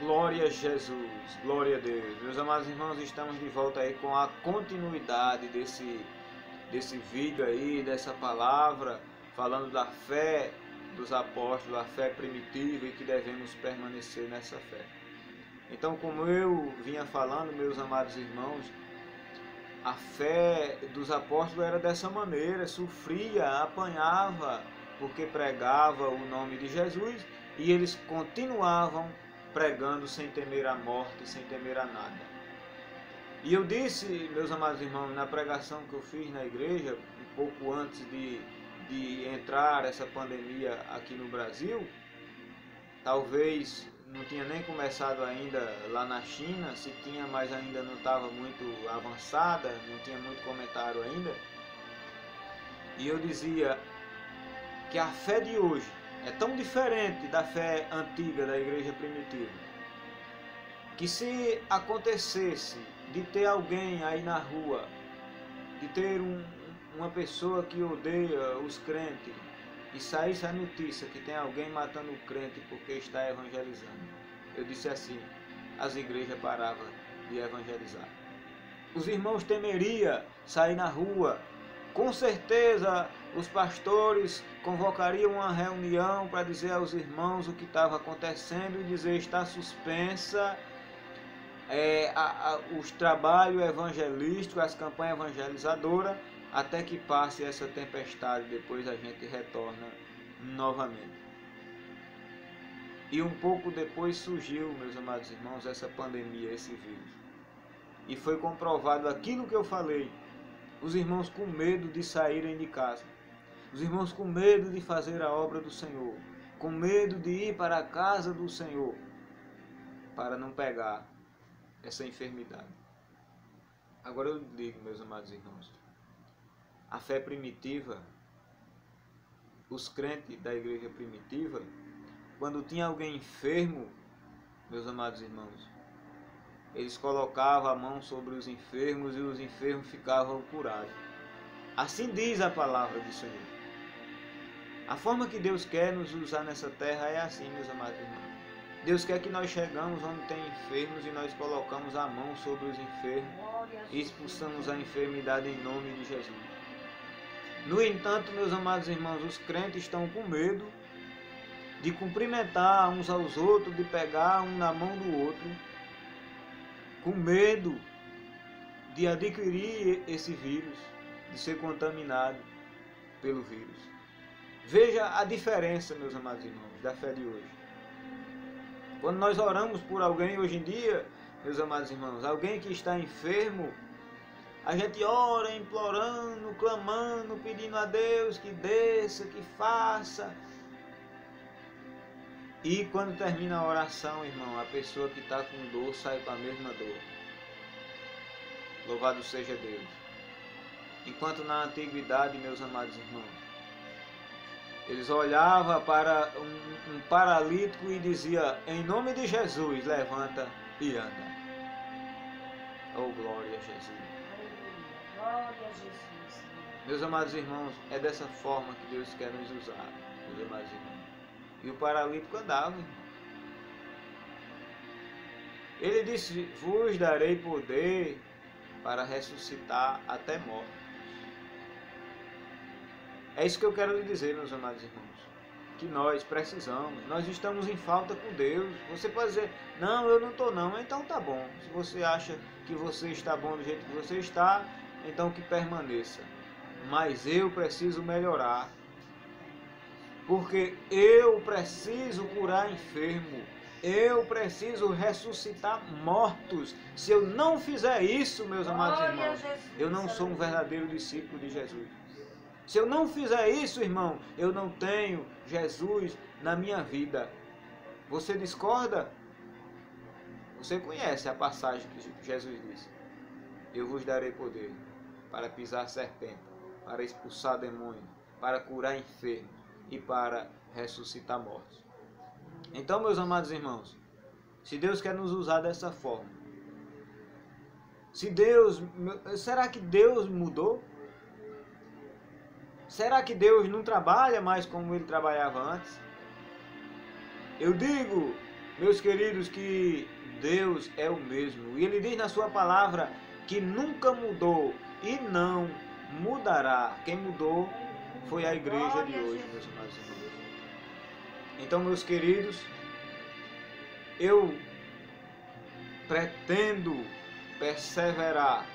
Glória a Jesus, glória a Deus. Meus amados irmãos, estamos de volta aí com a continuidade desse vídeo aí, dessa palavra, falando da fé dos apóstolos, a fé primitiva e que devemos permanecer nessa fé. Então, como eu vinha falando, meus amados irmãos, a fé dos apóstolos era dessa maneira, sofria, apanhava, porque pregava o nome de Jesus e eles continuavam pregando sem temer a morte, sem temer a nada. E eu disse, meus amados irmãos, na pregação que eu fiz na igreja, um pouco antes de entrar essa pandemia aqui no Brasil, talvez não tinha nem começado ainda lá na China, se tinha, mas ainda não estava muito avançada, não tinha muito comentário ainda. E eu dizia que a fé de hoje é tão diferente da fé antiga da igreja primitiva, que se acontecesse de ter alguém aí na rua, de ter uma pessoa que odeia os crentes, e saísse a notícia que tem alguém matando o crente porque está evangelizando, eu disse assim, as igrejas paravam de evangelizar. Os irmãos temeriam sair na rua. Com certeza os pastores convocariam uma reunião para dizer aos irmãos o que estava acontecendo e dizer está suspensa os trabalhos evangelísticos, as campanhas evangelizadoras, até que passe essa tempestade, depois a gente retorna novamente. E um pouco depois surgiu, meus amados irmãos, essa pandemia, esse vírus. E foi comprovado aquilo que eu falei. Os irmãos com medo de saírem de casa. Os irmãos com medo de fazer a obra do Senhor. Com medo de ir para a casa do Senhor. Para não pegar essa enfermidade. Agora eu digo, meus amados irmãos. A fé primitiva, os crentes da igreja primitiva, quando tinha alguém enfermo, meus amados irmãos, eles colocavam a mão sobre os enfermos e os enfermos ficavam curados. Assim diz a palavra do Senhor. A forma que Deus quer nos usar nessa terra é assim, meus amados irmãos. Deus quer que nós chegamos onde tem enfermos e nós colocamos a mão sobre os enfermos e expulsamos a enfermidade em nome de Jesus. No entanto, meus amados irmãos, os crentes estão com medo de cumprimentar uns aos outros, de pegar um na mão do outro, com medo de adquirir esse vírus, de ser contaminado pelo vírus. Veja a diferença, meus amados irmãos, da fé de hoje. Quando nós oramos por alguém hoje em dia, meus amados irmãos, alguém que está enfermo, a gente ora implorando, clamando, pedindo a Deus que desça, que faça. E quando termina a oração, irmão, a pessoa que está com dor sai com a mesma dor. Louvado seja Deus. Enquanto na antiguidade, meus amados irmãos, eles olhavam para um paralítico e diziam, em nome de Jesus, levanta e anda. Oh, glória a Jesus. Glória a Jesus. Meus amados irmãos, é dessa forma que Deus quer nos usar, meus amados irmãos. E o paralítico andava, irmão. Ele disse, vos darei poder para ressuscitar até mortos. É isso que eu quero lhe dizer, meus amados irmãos. Que nós precisamos, nós estamos em falta com Deus. Você pode dizer, não, eu não estou não, então tá bom. Se você acha que você está bom do jeito que você está, então que permaneça. Mas eu preciso melhorar. Porque eu preciso curar enfermo. Eu preciso ressuscitar mortos. Se eu não fizer isso, meus amados irmãos, eu não sou um verdadeiro discípulo de Jesus. Se eu não fizer isso, irmão, eu não tenho Jesus na minha vida. Você discorda? Você conhece a passagem que Jesus disse. Eu vos darei poder para pisar serpente, para expulsar demônios, para curar enfermos e para ressuscitar mortos. Então, meus amados irmãos, se Deus quer nos usar dessa forma, será que Deus mudou? Será que Deus não trabalha mais como Ele trabalhava antes? Eu digo, meus queridos, que Deus é o mesmo. E Ele diz na sua palavra que nunca mudou e não mudará. Quem mudou foi a igreja de hoje, meus amados irmãos. Então, meus queridos, eu pretendo perseverar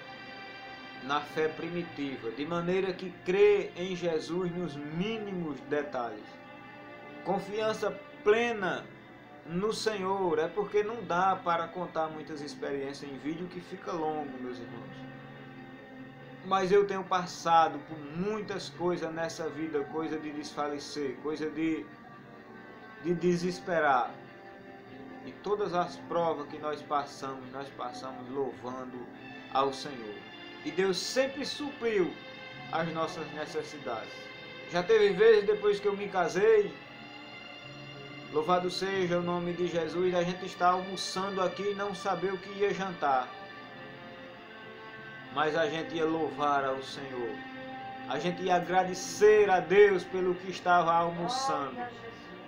na fé primitiva, de maneira que crê em Jesus nos mínimos detalhes. Confiança plena no Senhor, é porque não dá para contar muitas experiências em vídeo que fica longo, meus irmãos. Mas eu tenho passado por muitas coisas nessa vida, coisa de desfalecer, coisa de desesperar. E todas as provas que nós passamos louvando ao Senhor. E Deus sempre supriu as nossas necessidades. Já teve vezes depois que eu me casei, louvado seja o nome de Jesus, a gente está almoçando aqui e não saber o que ia jantar. Mas a gente ia louvar ao Senhor. A gente ia agradecer a Deus pelo que estava almoçando.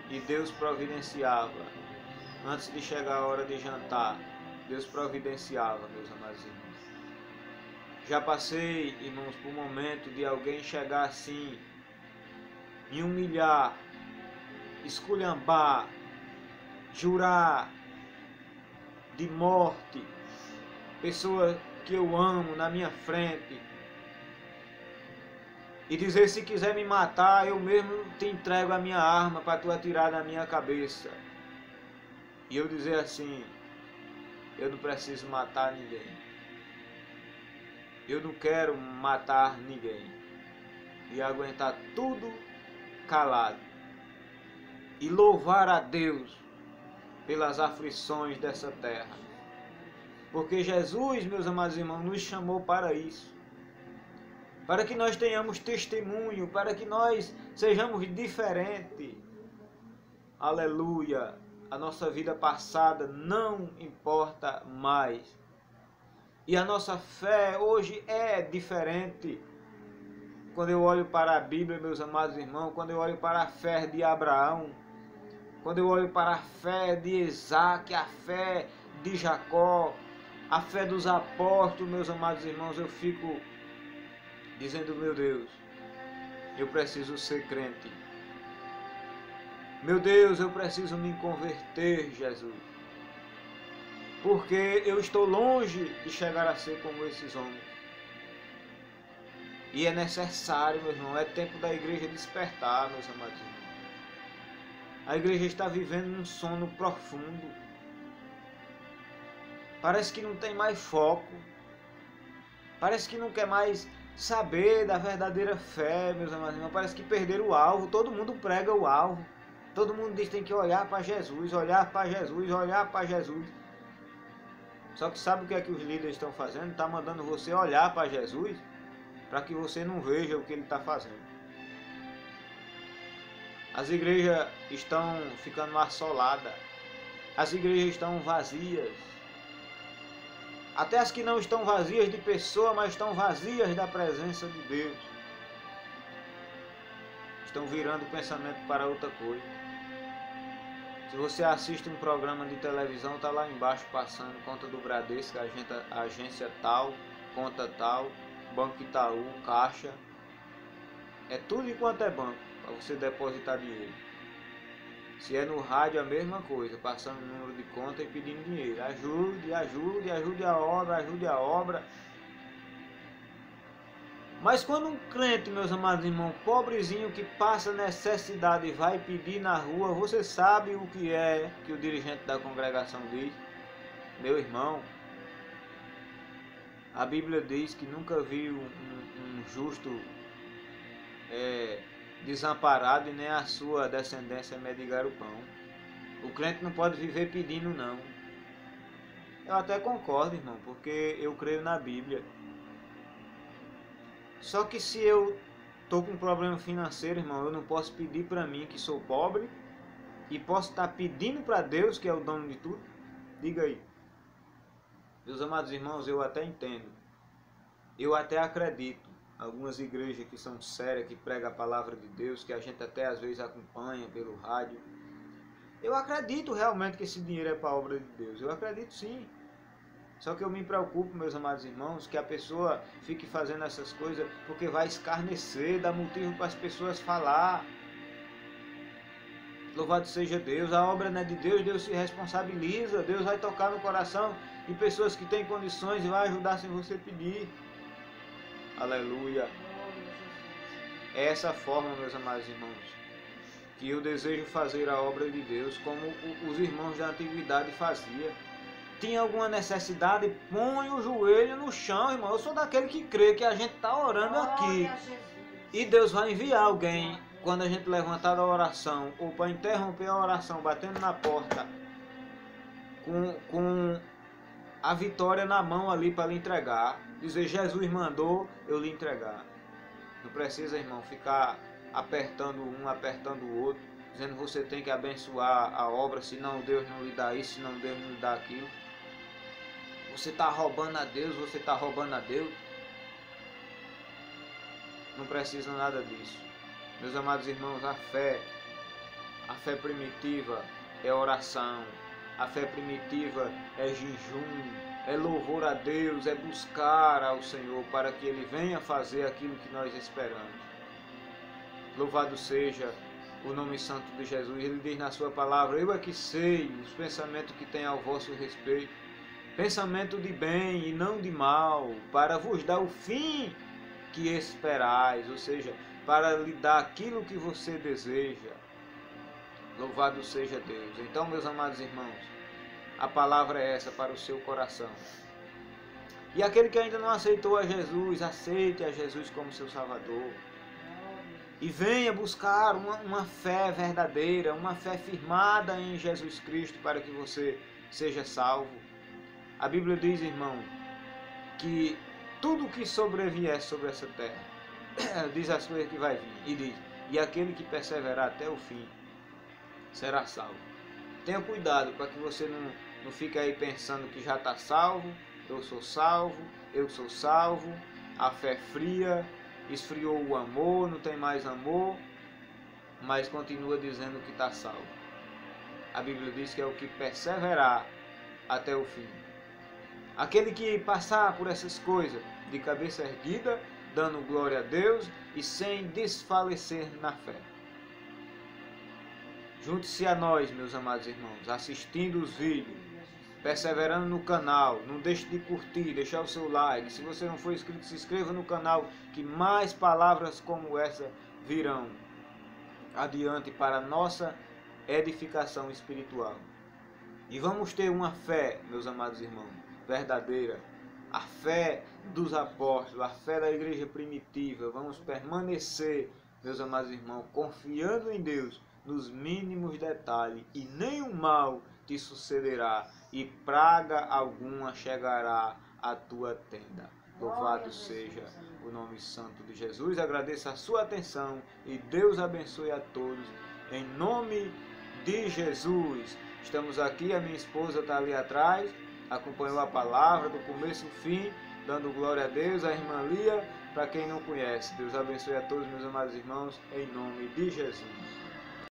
E Deus providenciava. Antes de chegar a hora de jantar, Deus providenciava, meus amados irmãos. Já passei, irmãos, por um momento de alguém chegar assim, me humilhar, esculhambar, jurar de morte, pessoa que eu amo na minha frente, e dizer: se quiser me matar, eu mesmo te entrego a minha arma para tu atirar na minha cabeça. E eu dizer assim: eu não preciso matar ninguém. Eu não quero matar ninguém. E aguentar tudo calado. E louvar a Deus pelas aflições dessa terra. Porque Jesus, meus amados irmãos, nos chamou para isso. Para que nós tenhamos testemunho, para que nós sejamos diferentes. Aleluia! A nossa vida passada não importa mais. E a nossa fé hoje é diferente. Quando eu olho para a Bíblia, meus amados irmãos, quando eu olho para a fé de Abraão, quando eu olho para a fé de Isaac, a fé de Jacó, a fé dos apóstolos, meus amados irmãos, eu fico dizendo: meu Deus, eu preciso ser crente. Meu Deus, eu preciso me converter, Jesus. Porque eu estou longe de chegar a ser como esses homens. E é necessário, meu irmão, é tempo da igreja despertar, meus amados irmãos. A igreja está vivendo um sono profundo. Parece que não tem mais foco. Parece que não quer mais saber da verdadeira fé, meus amados irmãos. Parece que perderam o alvo. Todo mundo prega o alvo. Todo mundo diz que tem que olhar para Jesus, olhar para Jesus, olhar para Jesus. Só que sabe o que é que os líderes estão fazendo? Está mandando você olhar para Jesus para que você não veja o que ele está fazendo. As igrejas estão ficando assoladas. As igrejas estão vazias. Até as que não estão vazias de pessoa, mas estão vazias da presença de Deus. Estão virando o pensamento para outra coisa. Se você assiste um programa de televisão, está lá embaixo passando conta do Bradesco, agência tal, conta tal, Banco Itaú, Caixa. É tudo enquanto é banco, para você depositar dinheiro. Se é no rádio, a mesma coisa, passando o número de conta e pedindo dinheiro. Ajude, ajude, ajude a obra, ajude a obra. Mas quando um crente, meus amados irmãos, pobrezinho que passa necessidade e vai pedir na rua, você sabe o que é que o dirigente da congregação diz? Meu irmão, a Bíblia diz que nunca viu um justo desamparado e nem a sua descendência mendigar o pão. O crente não pode viver pedindo, não. Eu até concordo, irmão, porque eu creio na Bíblia. Só que se eu estou com um problema financeiro, irmão, eu não posso pedir para mim, que sou pobre, e posso estar pedindo para Deus, que é o dono de tudo? Diga aí. Meus amados irmãos, eu até entendo. Eu até acredito. Algumas igrejas que são sérias, que pregam a palavra de Deus, que a gente até às vezes acompanha pelo rádio. Eu acredito realmente que esse dinheiro é para a obra de Deus. Eu acredito sim. Só que eu me preocupo, meus amados irmãos, que a pessoa fique fazendo essas coisas porque vai escarnecer, dá motivo para as pessoas falar. Louvado seja Deus, a obra não é de Deus, Deus se responsabiliza, Deus vai tocar no coração de pessoas que têm condições e vai ajudar sem você pedir. Aleluia. É essa forma, meus amados irmãos, que eu desejo fazer a obra de Deus como os irmãos da antiguidade faziam. Tinha alguma necessidade, põe o joelho no chão, irmão. Eu sou daquele que crê que a gente está orando aqui e Deus vai enviar alguém quando a gente levantar da oração ou para interromper a oração, batendo na porta com a vitória na mão ali para lhe entregar, dizer Jesus mandou eu lhe entregar. Não precisa, irmão, ficar apertando um, apertando o outro, dizendo que você tem que abençoar a obra, senão Deus não lhe dá isso, senão Deus não lhe dá aquilo. Você está roubando a Deus, você está roubando a Deus. Não precisa nada disso. Meus amados irmãos, a fé primitiva é oração, a fé primitiva é jejum, é louvor a Deus, é buscar ao Senhor para que Ele venha fazer aquilo que nós esperamos. Louvado seja o nome santo de Jesus. Ele diz na sua palavra: eu é que sei os pensamentos que tem ao vosso respeito, pensamento de bem e não de mal, para vos dar o fim que esperais, ou seja, para lhe dar aquilo que você deseja. Louvado seja Deus. Então, meus amados irmãos, a palavra é essa para o seu coração. E aquele que ainda não aceitou a Jesus, aceite a Jesus como seu Salvador. E venha buscar uma fé verdadeira, uma fé firmada em Jesus Cristo para que você seja salvo. A Bíblia diz, irmão, que tudo que sobrevier sobre essa terra, diz as coisas que vai vir, e diz, e aquele que perseverar até o fim será salvo. Tenha cuidado para que você não fique aí pensando que já está salvo, eu sou salvo, a fé fria, esfriou o amor, não tem mais amor, mas continua dizendo que está salvo. A Bíblia diz que é o que perseverar até o fim. Aquele que passar por essas coisas de cabeça erguida, dando glória a Deus e sem desfalecer na fé. Junte-se a nós, meus amados irmãos, assistindo os vídeos, perseverando no canal. Não deixe de curtir, deixar o seu like. Se você não for inscrito, se inscreva no canal, que mais palavras como essa virão adiante para a nossa edificação espiritual. E vamos ter uma fé, meus amados irmãos, verdadeira, a fé dos apóstolos, a fé da igreja primitiva. Vamos permanecer, meus amados irmãos, confiando em Deus nos mínimos detalhes, e nenhum mal te sucederá, e praga alguma chegará à tua tenda. Louvado seja o nome santo de Jesus. Agradeço a sua atenção e Deus abençoe a todos, em nome de Jesus. Estamos aqui, a minha esposa está ali atrás, acompanhou a palavra do começo ao fim, dando glória a Deus. A irmã Lia, para quem não conhece. Deus abençoe a todos, meus amados irmãos, em nome de Jesus.